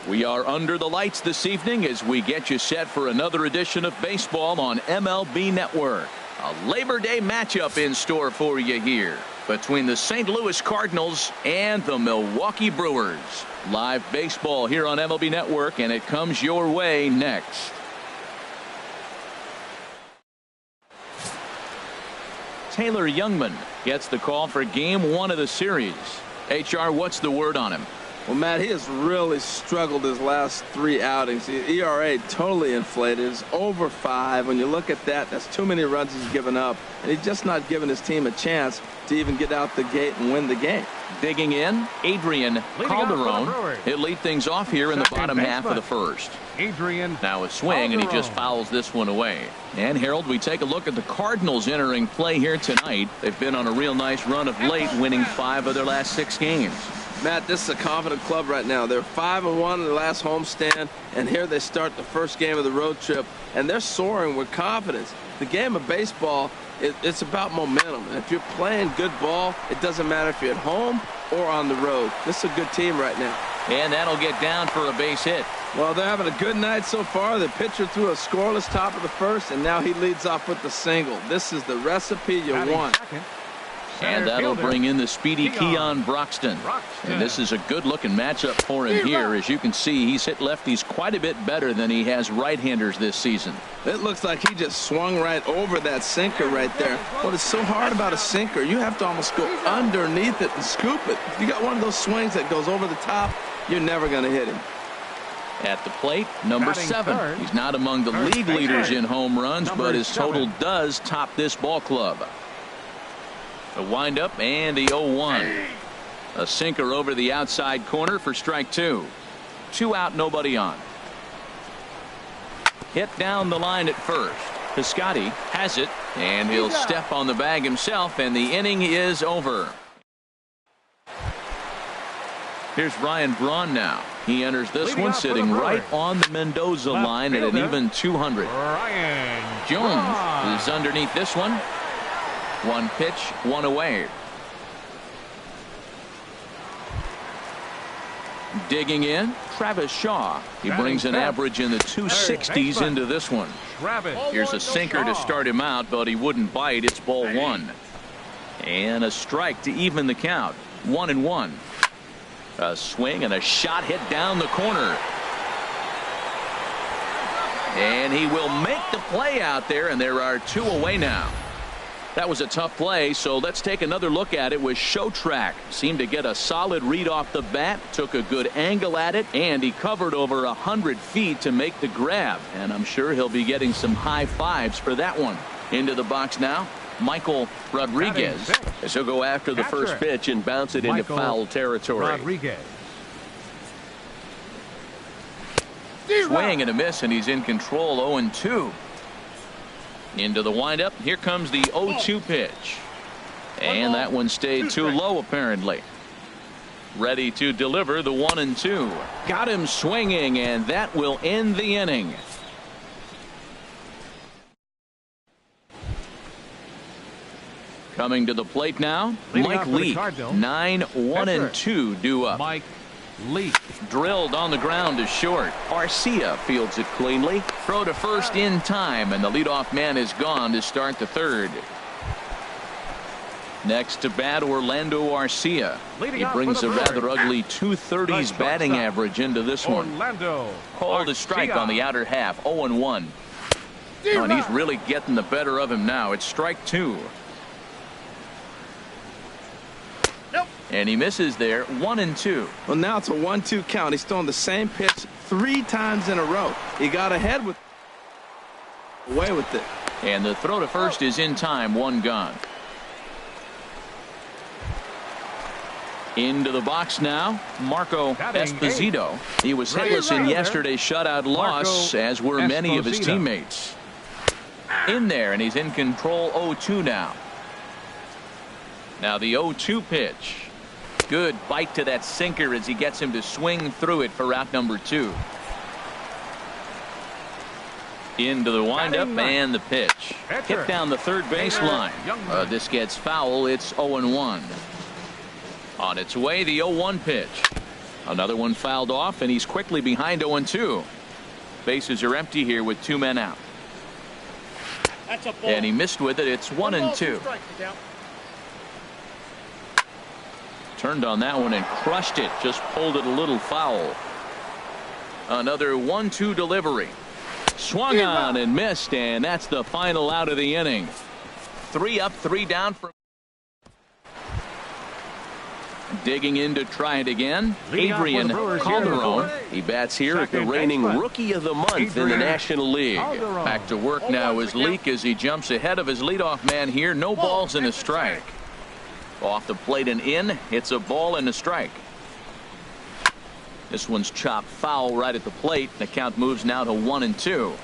We are under the lights this evening as we get you set for another edition of baseball on MLB Network. A Labor Day matchup in store for you here between the St. Louis Cardinals and the Milwaukee Brewers. Live baseball here on MLB Network, and it comes your way next. Taylor Youngman gets the call for game 1 of the series. HR, what's the word on him? Well, Matt, he has really struggled his last 3 outings. The ERA totally inflated. It's over 5. When you look at that, that's too many runs he's given up. And he's just not giving his team a chance to even get out the gate and win the game. Digging in, Adrian Calderon. He'll lead things off here in the bottom half of the first. Adrian now a swing, and he just fouls this one away. And Harold, we take a look at the Cardinals entering play here tonight. They've been on a real nice run of late, winning 5 of their last 6 games. Matt, this is a confident club right now. They're 5-1 in their last homestand, and here they start the first game of the road trip, and they're soaring with confidence. The game of baseball, it's about momentum. And if you're playing good ball, it doesn't matter if you're at home or on the road. This is a good team right now. And that'll get down for a base hit. Well, they're having a good night so far. The pitcher threw a scoreless top of the first, and now he leads off with the single. This is the recipe you want. And that'll bring in the speedy Keon Broxton. And this is a good-looking matchup for him here. As you can see, he's hit lefties quite a bit better than he has right-handers this season. It looks like he just swung right over that sinker right there. What is so hard about a sinker, you have to almost go underneath it and scoop it. If you got one of those swings that goes over the top, you're never going to hit him. At the plate, number 7. He's not among the league leaders in home runs, but his total does top this ball club. The windup and the 0-1. A sinker over the outside corner for strike 2. 2 out, nobody on. Hit down the line at first. Piscotty has it, and he'll step on the bag himself, and the inning is over. Here's Ryan Braun now. He enters this one sitting right on the Mendoza line at an even 200. Jones is underneath this one. 1 pitch, 1 away. Digging in, Travis Shaw. He brings an average in the 260s into this one. Here's a sinker to start him out, but he wouldn't bite. It's ball 1. And a strike to even the count. 1-1. A swing and a shot hit down the corner. And he will make the play out there, and there are 2 away now. That was a tough play, so let's take another look at it with Showtrack. Seemed to get a solid read off the bat, took a good angle at it, and he covered over 100 feet to make the grab. And I'm sure he'll be getting some high fives for that one. Into the box now, Michael Rodriguez, as he'll go after the first pitch and bounce it into foul territory. Swing and a miss, and he's in control. 0-2. Into the windup. Here comes the 0-2 pitch. And that one stayed too low, apparently. Ready to deliver the 1-2. Got him swinging, and that will end the inning. Coming to the plate now, Mike Leake. 9-1-2 due up. Mike Leake. Drilled on the ground to short. Arcia fields it cleanly. Throw to first in time, and the leadoff man is gone to start the third. Next to bat, Orlando Arcia. He brings a rather ugly 230s batting average into this one. Called a strike on the outer half. 0-1. Oh, and he's really getting the better of him now. It's strike 2. And he misses there. 1-2. Well, now it's a 1-2 count. He's throwing the same pitch 3 times in a row. He got ahead with away with it. And the throw to first is in time. 1 gone. Into the box now, Marco Esposito. He was hitless in yesterday's shutout loss, as were many of his teammates. In there, and he's in control. 0-2 now. Now the 0-2 pitch. Good bite to that sinker as he gets him to swing through it for out number 2. Into the windup and the pitch. Hit down the third baseline. This gets foul. It's 0-1. On its way, the 0-1 pitch. Another one fouled off, and he's quickly behind 0-2. Bases are empty here with 2 men out. That's a ball. And he missed with it. It's 1-2. Turned on that one and crushed it. Just pulled it a little foul. Another 1-2 delivery. Swung on and missed, and that's the final out of the inning. 3 up, 3 down for. Digging in to try it again, Adrian Calderon. He bats here at the reigning Rookie of the Month in the National League. Back to work now is Leake as he jumps ahead of his leadoff man here. No balls and a strike. Off the plate and in. It's a ball and a strike. This one's chopped foul right at the plate. The count moves now to 1-2.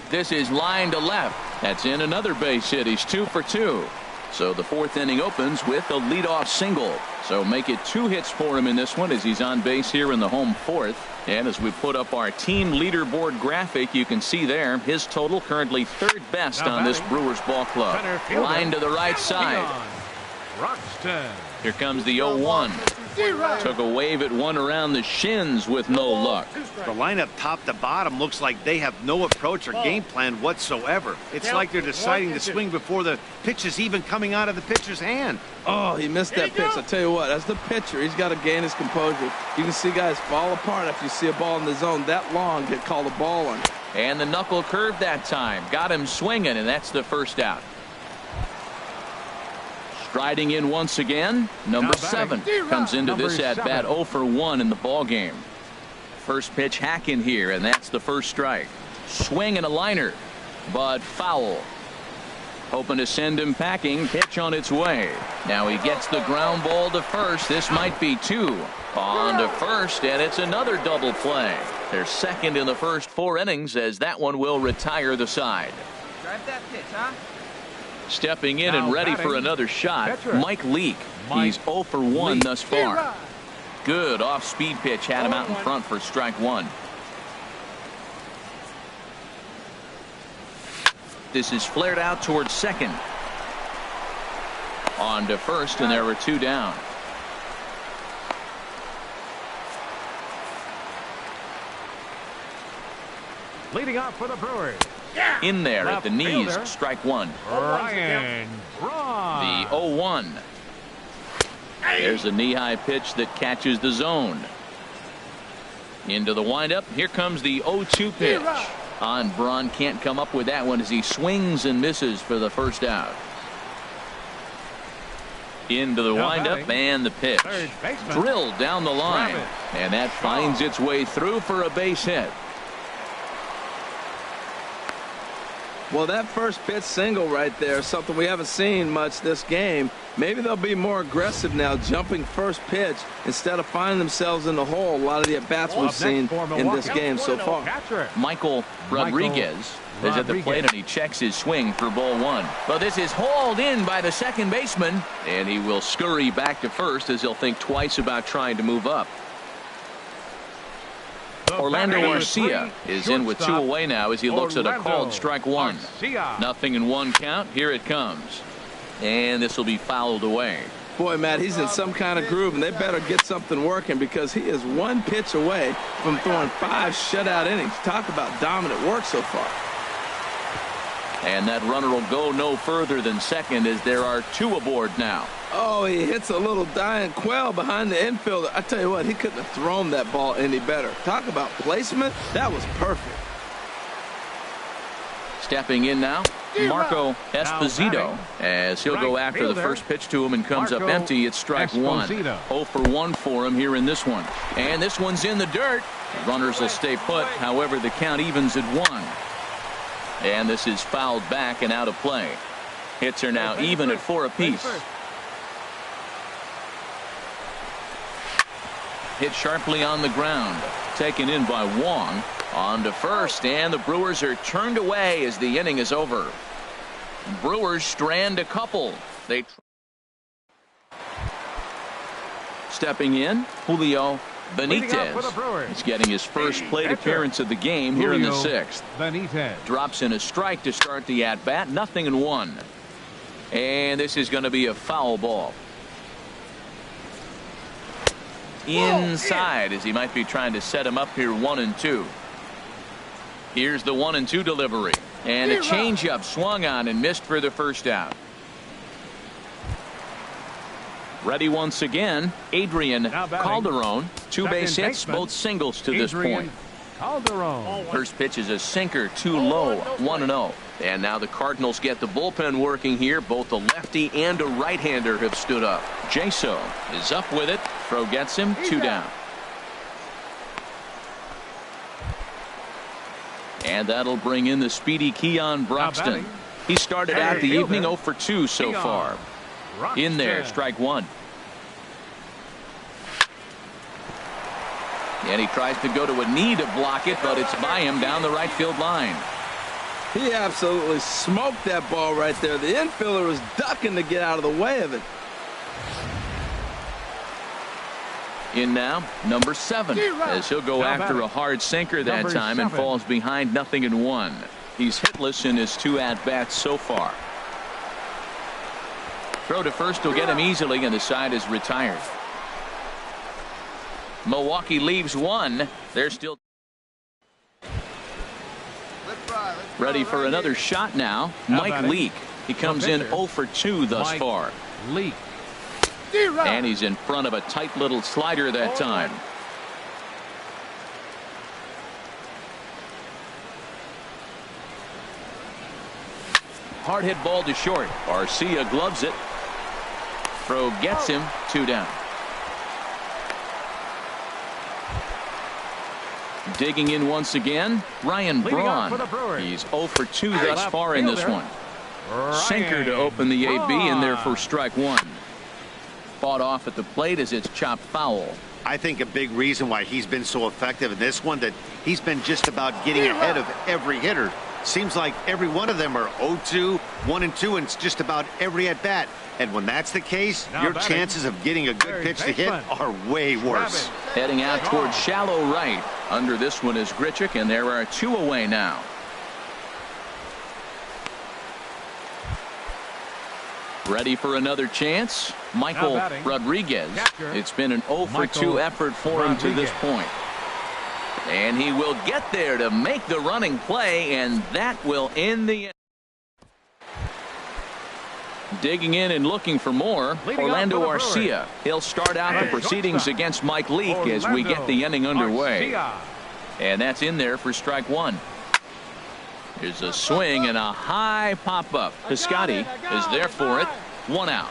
This is line to left. That's in another base hit. He's 2 for 2. So the 4th inning opens with a leadoff single. So make it 2 hits for him in this one as he's on base here in the home 4th. And as we put up our team leaderboard graphic, you can see there his total currently 3rd best on this Brewers ball club. Line to the right side. Here comes the 0-1. Took a wave at one around the shins with no luck. The lineup top to bottom looks like they have no approach or game plan whatsoever. It's like they're deciding to swing before the pitch is even coming out of the pitcher's hand. Oh, he missed that pitch. I tell you what, as the pitcher, he's got to gain his composure. You can see guys fall apart after you see a ball in the zone that long get called a ball on. And the knuckle curve that time got him swinging, and that's the first out. Striding in once again, number 7 comes into this at bat 0 for 1 in the ball game. First pitch hack in here, and that's the first strike. Swing and a liner, but foul. Hoping to send him packing. Pitch on its way. Now he gets the ground ball to first. This might be 2. On to first, and it's another double play. They're second in the first 4 innings as that one will retire the side. Drive that pitch, huh? Stepping in and ready for another shot, Mike Leake. He's 0 for 1 thus far. Good off-speed pitch had him out in front for strike 1. This is flared out towards second. On to first, and there were 2 down. Leading off for the Brewers. In there at the knees, strike 1. Ryan Braun. The 0-1. There's a knee-high pitch that catches the zone. Into the windup. Here comes the 0-2 pitch. On Braun can't come up with that one as he swings and misses for the first out. Into the windup and the pitch. Drilled down the line. And that finds its way through for a base hit. Well, that first pitch single right there is something we haven't seen much this game. Maybe they'll be more aggressive now, jumping first pitch instead of finding themselves in the hole. A lot of the at-bats we've seen in this game so far. Michael Rodriguez is at the plate, and he checks his swing for ball 1. But this is hauled in by the second baseman, and he will scurry back to first as he'll think twice about trying to move up. Orlando Garcia is in with 2 away now as he looks at a called strike 1. Nothing in 1 count. Here it comes. And this will be fouled away. Boy, Matt, he's in some kind of groove, and they better get something working because he is 1 pitch away from throwing 5 shutout innings. Talk about dominant work so far. And that runner will go no further than second as there are 2 aboard now. Oh, he hits a little dying quail behind the infielder. I tell you what, he couldn't have thrown that ball any better. Talk about placement. That was perfect. Stepping in now, Marco Esposito, as he'll go after the first pitch to him and comes up empty. It's strike 1. 0 for 1 for him here in this one. And this one's in the dirt. Runners will stay put. However, the count evens at 1. And this is fouled back and out of play. Hits are now even at 4 apiece. Hit sharply on the ground. Taken in by Wong. On to first, and the Brewers are turned away as the inning is over. Brewers strand a couple. Stepping in, Julio Benitez. He's getting his first plate appearance of the game here in the 6th. Drops in a strike to start the at-bat. Nothing in 1. And this is going to be a foul ball. inside as he might be trying to set him up here 1-2. Here's the 1-2 delivery, and a changeup swung on and missed for the first out. Ready once again, Adrian Calderon. 2 base hits, both singles to this point. Calderon. First pitch is a sinker, too low, 1-0. And now the Cardinals get the bullpen working here. Both a lefty and a right-hander have stood up. Jaso is up with it. Throw gets him, 2 down. And that'll bring in the speedy Keon Broxton. He started out the evening 0 for 2 so far. In there, strike 1. And he tries to go to a knee to block it, but it's by him down the right field line. He absolutely smoked that ball right there. The infielder was ducking to get out of the way of it. In now, number 7, as he'll go after a hard sinker that time and falls behind 0-1. He's hitless in his 2 at-bats so far. Throw to first will get him easily, and the side is retired. Milwaukee leaves 1. They're still ready for another shot now. Mike Leake. He comes in 0 for 2 thus far. Leake. And he's in front of a tight little slider that time. Hard hit ball to short. Arcia gloves it. Throw gets him, 2 down. Digging in once again, Ryan Braun. He's 0 for 2 thus far in this one. Sinker to open the AB, and there for strike 1. Fought off at the plate as it's chopped foul. I think a big reason why he's been so effective in this one, that he's been just about getting ahead of every hitter. Seems like every one of them are 0-2, 1-2, and it's just about every at bat. And when that's the case, your chances of getting a good pitch to hit are way worse. Heading out towards shallow right. Under this one is Grichuk, and there are 2 away now. Ready for another chance? Michael Rodriguez. It's been an 0 for 2 effort for him to this point. And he will get there to make the running play, and that will end the inning. Digging in and looking for more, Orlando Arcia. He'll start out the proceedings against Mike Leake as we get the inning underway. And that's in there for strike 1. Here's a swing and a high pop-up. Piscotty is there for it. 1 out.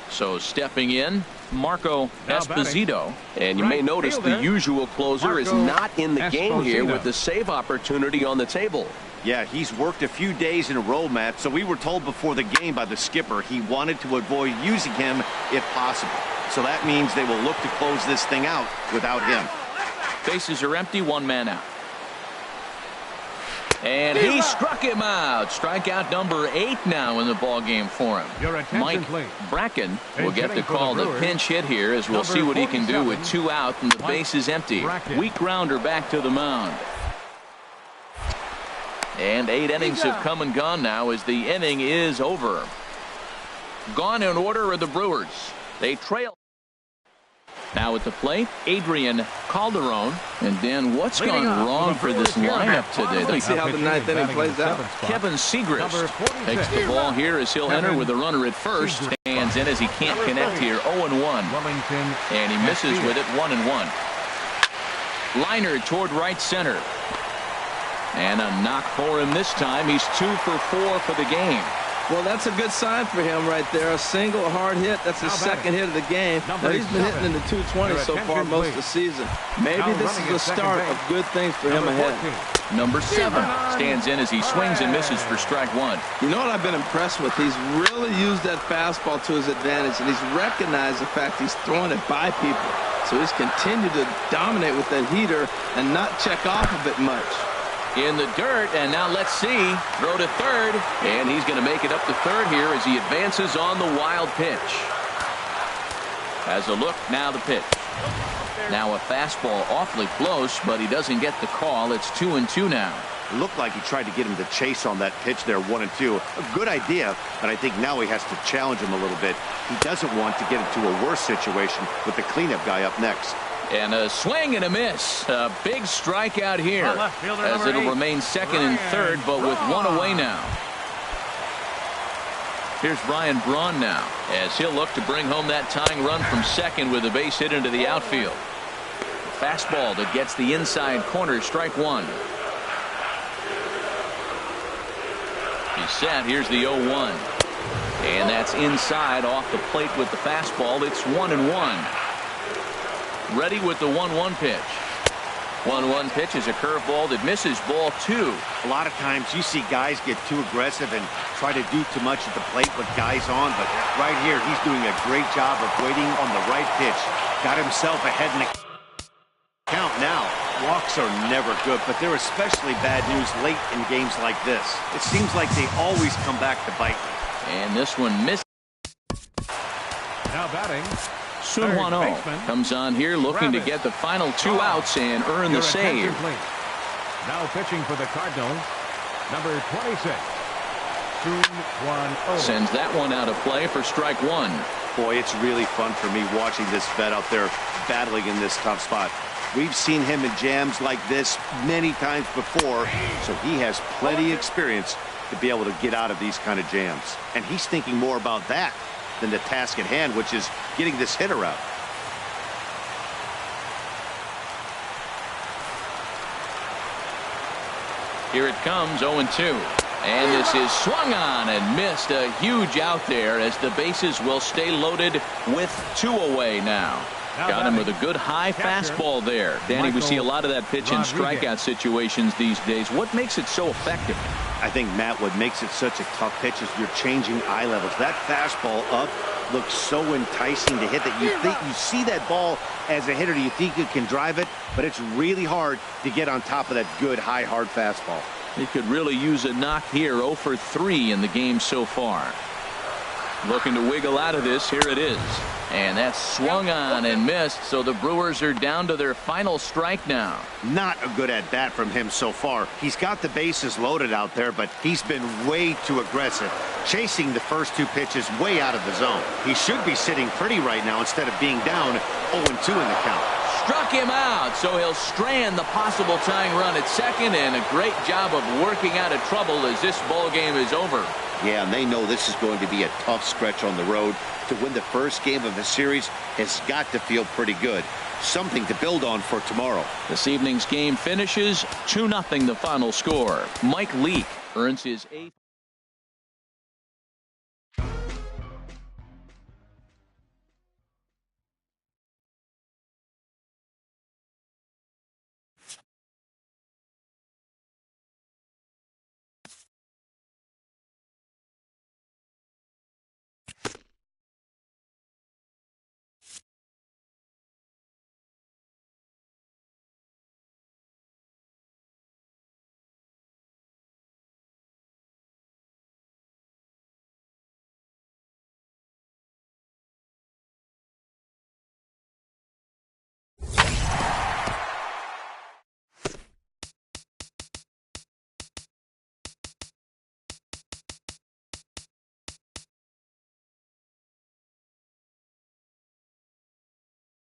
So stepping in, Marco Esposito. And you may notice the usual closer is not in the game here with the save opportunity on the table. Yeah, he's worked a few days in a row, Matt, so we were told before the game by the skipper he wanted to avoid using him if possible. So that means they will look to close this thing out without him. Bases are empty, 1 man out. And he struck him out. Strikeout number 8 now in the ball game for him. Mike Bracken will get the call, the pinch hit here, as we'll see what he can do with 2 out and the bases empty. Weak grounder back to the mound. And 8 innings have come and gone now as the inning is over. Gone in order are the Brewers. They trail. Now at the plate, Adrian Calderon. And Dan, what's gone wrong for this lineup today? Let's see how the 9th inning plays out. Kevin Segrist takes the ball here as he'll enter with a runner at first. Stands in as he can't connect here. 0-1. And he misses with it. 1-1. Liner toward right center. And a knock for him this time. He's 2 for 4 for the game. Well, that's a good sign for him right there. A single, a hard hit. That's his second hit of the game. Now, he's been hitting in the 220 so far most of the season. Maybe this is the start of good things for him ahead. Number 7 stands in as he swings and misses for strike 1. You know what I've been impressed with? He's really used that fastball to his advantage, and he's recognized the fact he's throwing it by people. So he's continued to dominate with that heater and not check off of it much. In the dirt, and now let's see. Throw to third, and he's going to make it up to third here as he advances on the wild pitch. Has a look, now the pitch. Now a fastball awfully close, but he doesn't get the call. It's 2-2 now. It looked like he tried to get him to chase on that pitch there, 1-2. A good idea, but I think now he has to challenge him a little bit. He doesn't want to get into a worse situation with the cleanup guy up next. And a swing and a miss. A big strikeout here as it'll remain second and third, but with one away now. Here's Brian Braun now as he'll look to bring home that tying run from second with a base hit into the outfield. Fastball that gets the inside corner, strike one. He's set. Here's the 0-1. And that's inside off the plate with the fastball. It's 1-1. Ready with the 1-1 pitch. 1-1 pitch is a curveball that misses, ball two. A lot of times you see guys get too aggressive and try to do too much at the plate with guys on, but right here he's doing a great job of waiting on the right pitch. Got himself ahead in the count now. Walks are never good, but they're especially bad news late in games like this. It seems like they always come back to bite. And this one missed. Now batting, Sun Hwan-Oh comes on here looking to get the final two outs and earn the save. Now pitching for the Cardinals, number 26, Sun Hwan-Oh. Sends that one out of play for strike one. Boy, it's really fun for me watching this vet out there battling in this tough spot. We've seen him in jams like this many times before, so he has plenty of experience to be able to get out of these kind of jams. And he's thinking more about that than the task at hand, which is getting this hitter out. Here it comes, 0-2. And this is swung on and missed. A huge out there as the bases will stay loaded with two away now. Got him with a good high fastball there. Danny, we see a lot of that pitch in strikeout situations these days. What makes it so effective? I think, Matt, what makes it such a tough pitch is you're changing eye levels. That fastball up looks so enticing to hit that you think you see that ball as a hitter. You think you can drive it, but it's really hard to get on top of that good high hard fastball. He could really use a knock here. 0 for 3 in the game so far. Looking to wiggle out of this. Here it is. And that's swung on and missed, so the Brewers are down to their final strike now. Not a good at bat from him so far. He's got the bases loaded out there, but he's been way too aggressive, chasing the first two pitches way out of the zone. He should be sitting pretty right now instead of being down 0-2 in the count. Struck him out, so he'll strand the possible tying run at second, and a great job of working out of trouble as this ball game is over. Yeah, and they know this is going to be a tough stretch on the road. To win the first game of the series has got to feel pretty good. Something to build on for tomorrow. This evening's game finishes 2-0 the final score. Mike Leake earns his 8th.